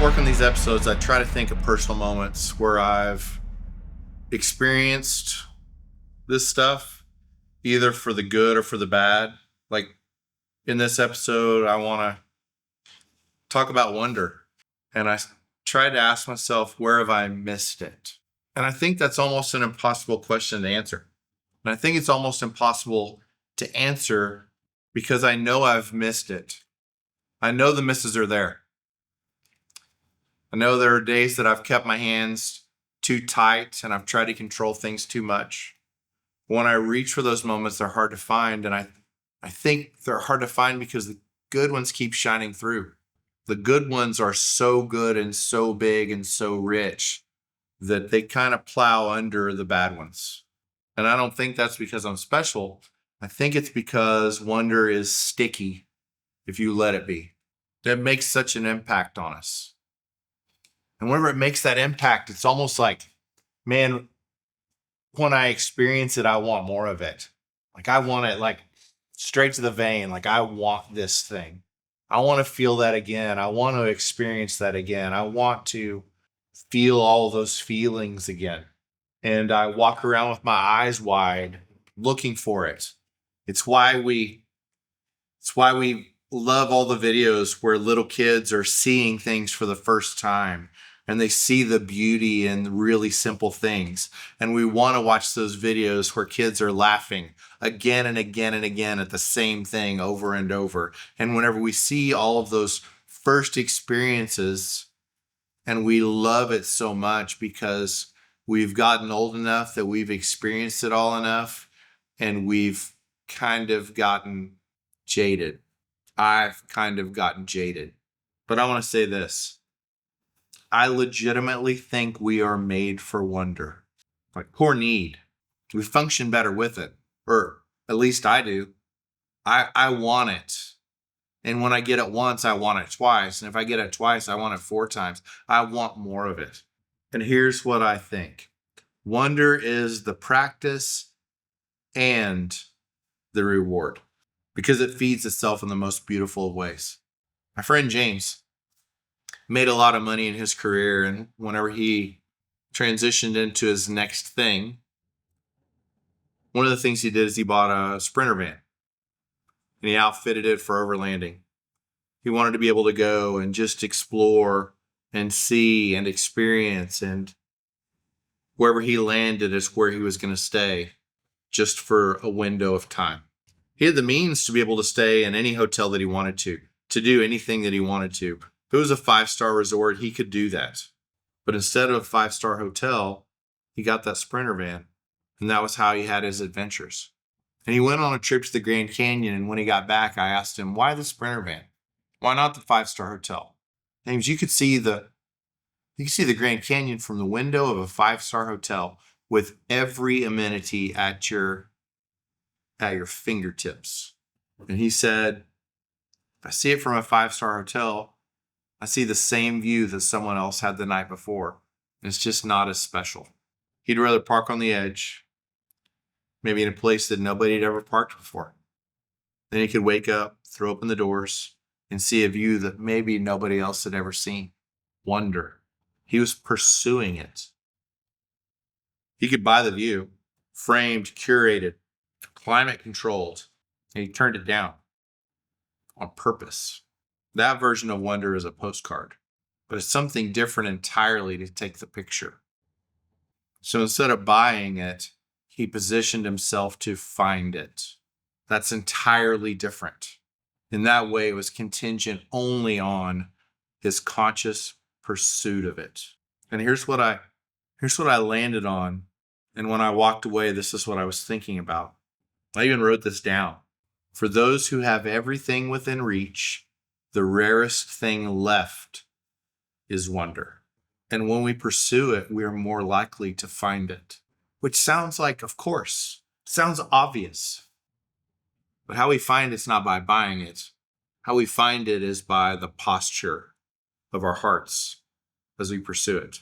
work on these episodes, I try to think of personal moments where I've experienced this stuff, either for the good or for the bad. Like in this episode, I want to talk about wonder. And I tried to ask myself, where have I missed it? And I think that's almost an impossible question to answer. And I think it's almost impossible to answer because I know I've missed it. I know the misses are there. I know there are days that I've kept my hands too tight and I've tried to control things too much. When I reach for those moments, they're hard to find. And I think they're hard to find because the good ones keep shining through. The good ones are so good and so big and so rich that they kind of plow under the bad ones. And I don't think that's because I'm special. I think it's because wonder is sticky if you let it be. It makes such an impact on us. And whenever it makes that impact, it's almost like, man, when I experience it, I want more of it. Like I want it like straight to the vein. Like I want this thing. I want to feel that again. I want to experience that again. I want to feel all those feelings again. And I walk around with my eyes wide looking for it. It's why we love all the videos where little kids are seeing things for the first time and they see the beauty in really simple things. And we want to watch those videos where kids are laughing again and again and again at the same thing over and over. And whenever we see all of those first experiences, and we love it so much because we've gotten old enough that we've experienced it all enough and we've kind of gotten jaded. I've kind of gotten jaded. But I want to say this. I legitimately think we are made for wonder. Like poor need. We function better with it. Or at least I do. I want it. And when I get it once, I want it twice. And if I get it twice, I want it 4 times. I want more of it. And here's what I think. Wonder is the practice and the reward because it feeds itself in the most beautiful of ways. My friend James made a lot of money in his career, and whenever he transitioned into his next thing, one of the things he did is he bought a Sprinter van and he outfitted it for overlanding. He wanted to be able to go and just explore and see and experience, and wherever he landed is where he was going to stay just for a window of time. He had the means to be able to stay in any hotel that he wanted to do anything that he wanted to. If it was a 5-star resort, he could do that. But instead of a 5-star hotel, he got that Sprinter van. And that was how he had his adventures. And he went on a trip to the Grand Canyon. And when he got back, I asked him, why the Sprinter van? Why not the 5-star hotel? James, you could see the Grand Canyon from the window of a 5-star hotel with every amenity at your fingertips. And he said, if I see it from a 5-star hotel, I see the same view that someone else had the night before. It's just not as special. He'd rather park on the edge, maybe in a place that nobody had ever parked before. Then he could wake up, throw open the doors, and see a view that maybe nobody else had ever seen. Wonder. He was pursuing it. He could buy the view, framed, curated, climate controlled, and he turned it down on purpose. That version of wonder is a postcard, but it's something different entirely to take the picture. So instead of buying it, he positioned himself to find it. That's entirely different. In that way, it was contingent only on his conscious pursuit of it. And here's what I landed on. And when I walked away, this is what I was thinking about. I even wrote this down. For those who have everything within reach, the rarest thing left is wonder. And when we pursue it, we are more likely to find it. Which sounds like, of course, sounds obvious. But how we find it's not by buying it. How we find it is by the posture of our hearts as we pursue it.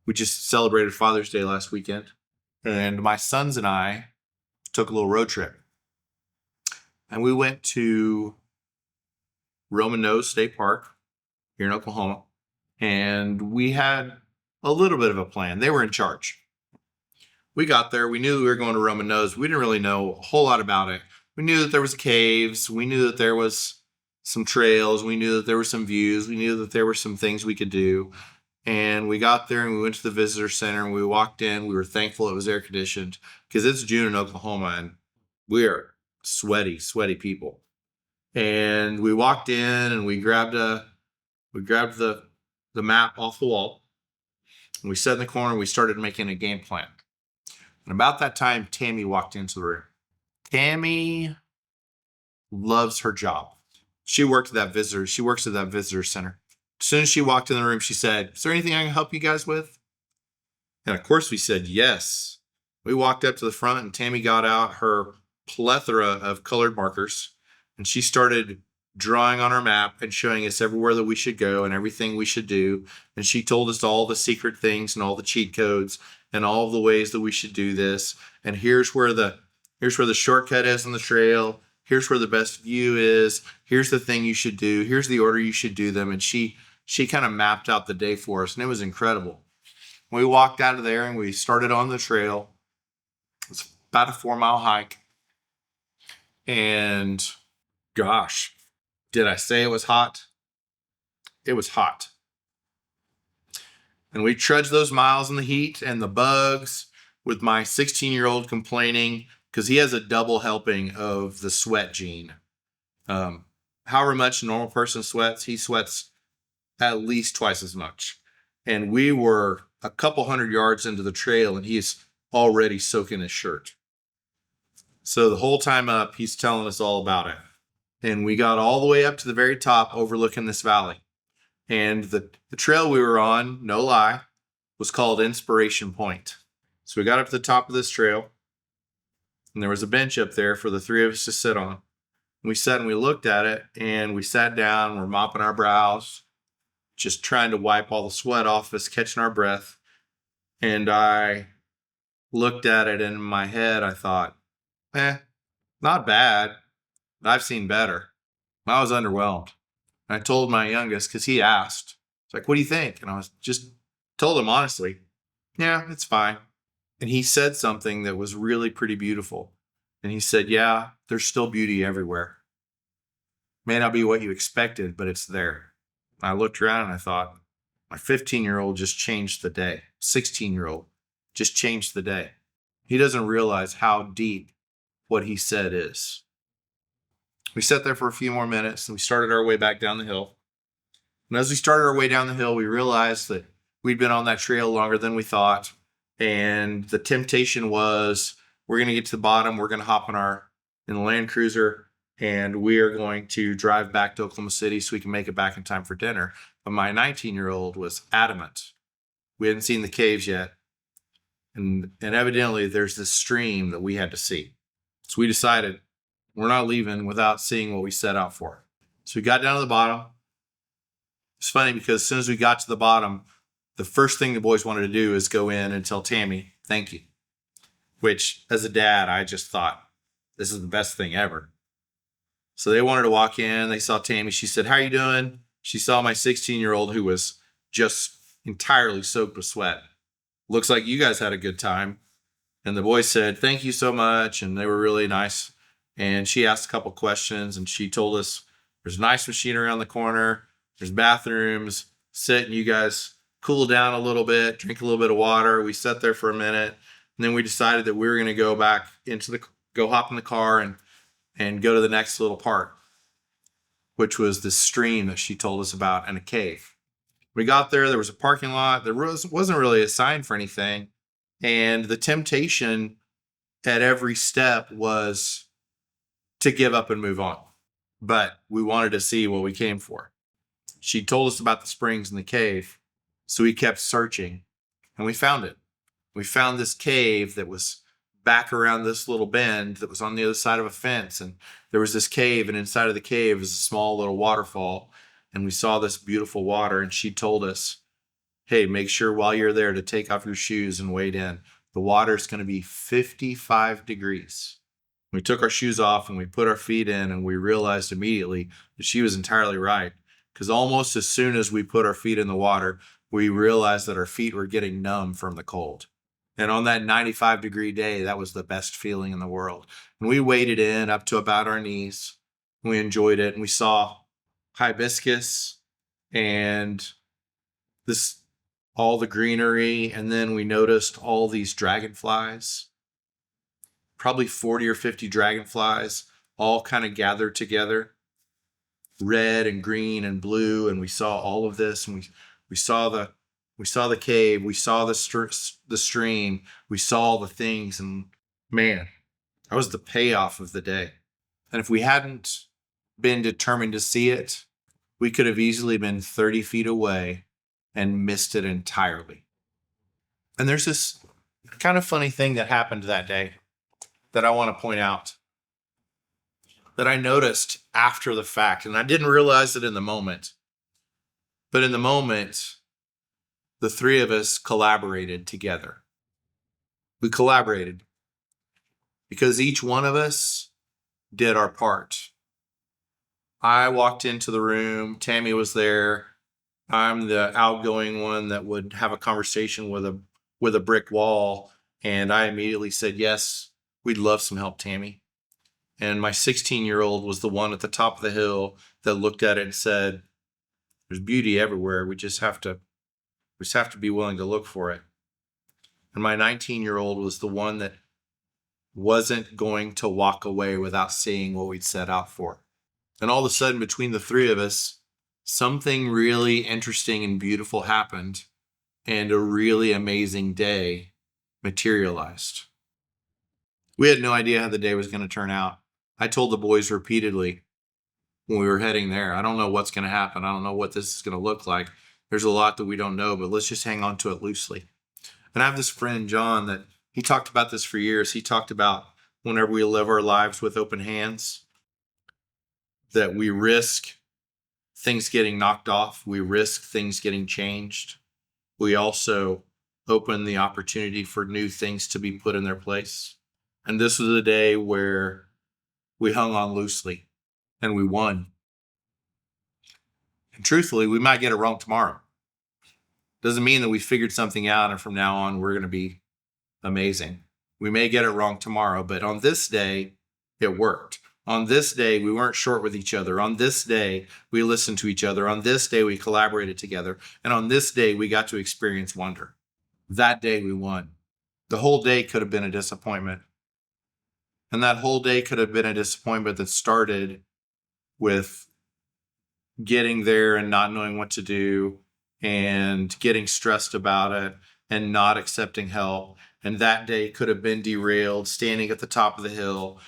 We just celebrated Father's Day last weekend. And my sons and I took a little road trip. And we went to Roman Nose State Park here in Oklahoma. And we had a little bit of a plan. They were in charge. We got there. We knew we were going to Roman Nose. We didn't really know a whole lot about it. We knew that there was caves. We knew that there was some trails. We knew that there were some views. We knew that there were some things we could do. And we got there and we went to the visitor center and we walked in. We were thankful it was air conditioned because it's June in Oklahoma and we are sweaty people. And we walked in and we grabbed the map off the wall. And we sat in the corner and we started making a game plan. And about that time, Tammy walked into the room. Tammy loves her job. She works at that visitor center. As soon as she walked in the room, she said, "Is there anything I can help you guys with?" And of course we said yes. We walked up to the front and Tammy got out her plethora of colored markers and she started drawing on our map and showing us everywhere that we should go and everything we should do. And she told us all the secret things and all the cheat codes and all of the ways that we should do this. And here's where the shortcut is on the trail. Here's where the best view is. Here's the thing you should do. Here's the order you should do them. And she kind of mapped out the day for us and it was incredible. We walked out of there and we started on the trail. It's about a 4-mile hike. And gosh, did I say it was hot? It was hot. And we trudged those miles in the heat and the bugs with my 16-year-old complaining because he has a double helping of the sweat gene. However much a normal person sweats, he sweats at least twice as much. And we were a couple hundred yards into the trail and he's already soaking his shirt. So the whole time up, he's telling us all about it. And we got all the way up to the very top overlooking this valley. And the trail we were on, no lie, was called Inspiration Point. So we got up to the top of this trail and there was a bench up there for the three of us to sit on. And we sat and we looked at it and we sat down and we're mopping our brows, just trying to wipe all the sweat off us, catching our breath. And I looked at it and in my head, I thought, not bad. I've seen better. I was underwhelmed. And I told my youngest, because he asked, it's like, "What do you think?" And I was just told him honestly, "Yeah, it's fine." And he said something that was really pretty beautiful. And he said, "Yeah, there's still beauty everywhere. May not be what you expected, but it's there." And I looked around and I thought, my 15-year-old just changed the day. 16-year-old just changed the day. He doesn't realize how deep what he said is. We sat there for a few more minutes and we started our way back down the hill. And as we started our way down the hill, we realized that we'd been on that trail longer than we thought. And the temptation was, we're going to get to the bottom. We're going to hop in the Land Cruiser and we are going to drive back to Oklahoma City so we can make it back in time for dinner. But my 19-year-old was adamant. We hadn't seen the caves yet. And evidently there's this stream that we had to see. So we decided we're not leaving without seeing what we set out for. So we got down to the bottom. It's funny because as soon as we got to the bottom, the first thing the boys wanted to do is go in and tell Tammy, "Thank you." Which, as a dad, I just thought, this is the best thing ever. So they wanted to walk in. They saw Tammy. She said, "How are you doing?" She saw my 16-year-old who was just entirely soaked with sweat. "Looks like you guys had a good time." And the boys said, "Thank you so much." And they were really nice. And she asked a couple questions and she told us there's an ice machine around the corner. There's bathrooms. Sit and you guys cool down a little bit, drink a little bit of water. We sat there for a minute. And then we decided that we were going to go back go hop in the car and go to the next little part, which was this stream that she told us about and a cave. We got there was a parking lot. There wasn't really a sign for anything. And the temptation at every step was to give up and move on. But we wanted to see what we came for. She told us about the springs in the cave. So we kept searching and we found it. We found this cave that was back around this little bend that was on the other side of a fence. And there was this cave, and inside of the cave was a small little waterfall. And we saw this beautiful water. And she told us, "Hey, make sure while you're there to take off your shoes and wade in. The water's going to be 55 degrees. We took our shoes off and we put our feet in and we realized immediately that she was entirely right. because almost as soon as we put our feet in the water, we realized that our feet were getting numb from the cold. And on that 95-degree day, that was the best feeling in the world. And we waded in up to about our knees. We enjoyed it, and we saw hibiscus and this all the greenery, and then we noticed all these dragonflies, probably 40 or 50 dragonflies, all kind of gathered together, red and green and blue, and we saw all of this, and we saw the cave, we saw the stream, we saw all the things, and man, that was the payoff of the day. And if we hadn't been determined to see it, we could have easily been 30 feet away and missed it entirely. And there's this kind of funny thing that happened that day that I want to point out, that I noticed after the fact, and I didn't realize it in the moment. But in the moment, the three of us collaborated together. We collaborated because each one of us did our part. I walked into the room, Tammy was there. I'm the outgoing one that would have a conversation with a brick wall, and I immediately said, yes, we'd love some help, Tammy. And my 16-year-old was the one at the top of the hill that looked at it and said, there's beauty everywhere. We just have to be willing to look for it. And my 19-year-old was the one that wasn't going to walk away without seeing what we'd set out for. And all of a sudden, between the three of us, something really interesting and beautiful happened, and a really amazing day materialized. We had no idea how the day was going to turn out. I told the boys repeatedly when we were heading there, I don't know what's going to happen. I don't know what this is going to look like. There's a lot that we don't know, but let's just hang on to it loosely. And I have this friend, John, that he talked about this for years. He talked about whenever we live our lives with open hands, that we risk things getting knocked off. We risk things getting changed. We also open the opportunity for new things to be put in their place. And this was a day where we hung on loosely and we won. And truthfully, we might get it wrong tomorrow. Doesn't mean that we figured something out and from now on we're going to be amazing. We may get it wrong tomorrow, but on this day, it worked. On this day, we weren't short with each other. On this day, we listened to each other. On this day, we collaborated together. And on this day, we got to experience wonder. That day, we won. The whole day could have been a disappointment. And that whole day could have been a disappointment that started with getting there and not knowing what to do and getting stressed about it and not accepting help. And that day could have been derailed, standing at the top of the hill,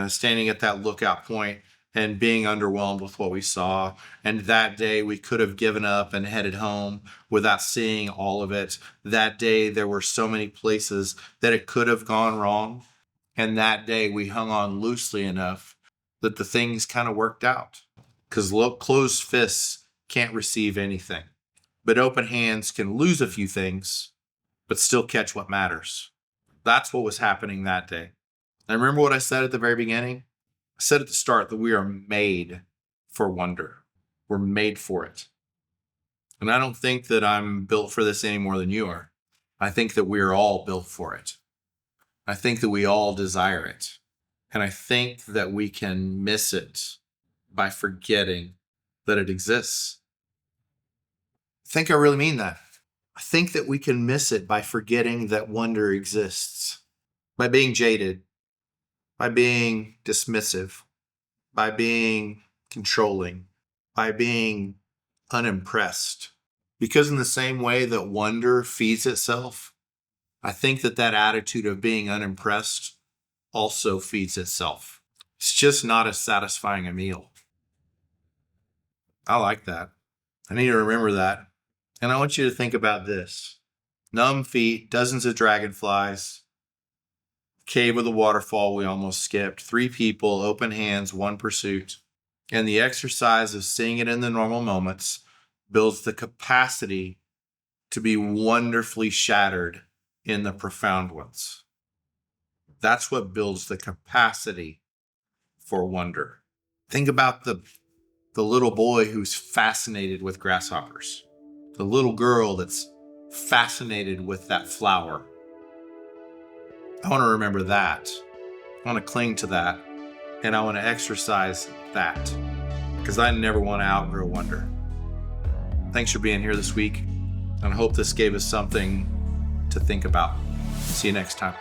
standing at that lookout point and being underwhelmed with what we saw. And that day we could have given up and headed home without seeing all of it. That day there were so many places that it could have gone wrong. And that day we hung on loosely enough that the things kind of worked out. Because closed fists can't receive anything. But open hands can lose a few things, but still catch what matters. That's what was happening that day. And remember what I said at the very beginning? I said at the start that we are made for wonder. We're made for it. And I don't think that I'm built for this any more than you are. I think that we are all built for it. I think that we all desire it. And I think that we can miss it by forgetting that it exists. I think I really mean that. I think that we can miss it by forgetting that wonder exists, by being jaded, by being dismissive, by being controlling, by being unimpressed. Because in the same way that wonder feeds itself, I think that that attitude of being unimpressed also feeds itself. It's just not as satisfying a meal. I like that. I need to remember that. And I want you to think about this. Numb feet, dozens of dragonflies, cave with a waterfall we almost skipped, 3 people, open hands, 1 pursuit. And the exercise of seeing it in the normal moments builds the capacity to be wonderfully shattered in the profound ones. That's what builds the capacity for wonder. Think about the the little boy who's fascinated with grasshoppers, the little girl that's fascinated with that flower. I want to remember that. I want to cling to that. And I want to exercise that, because I never want to outgrow wonder. Thanks for being here this week. And I hope this gave us something to think about. See you next time.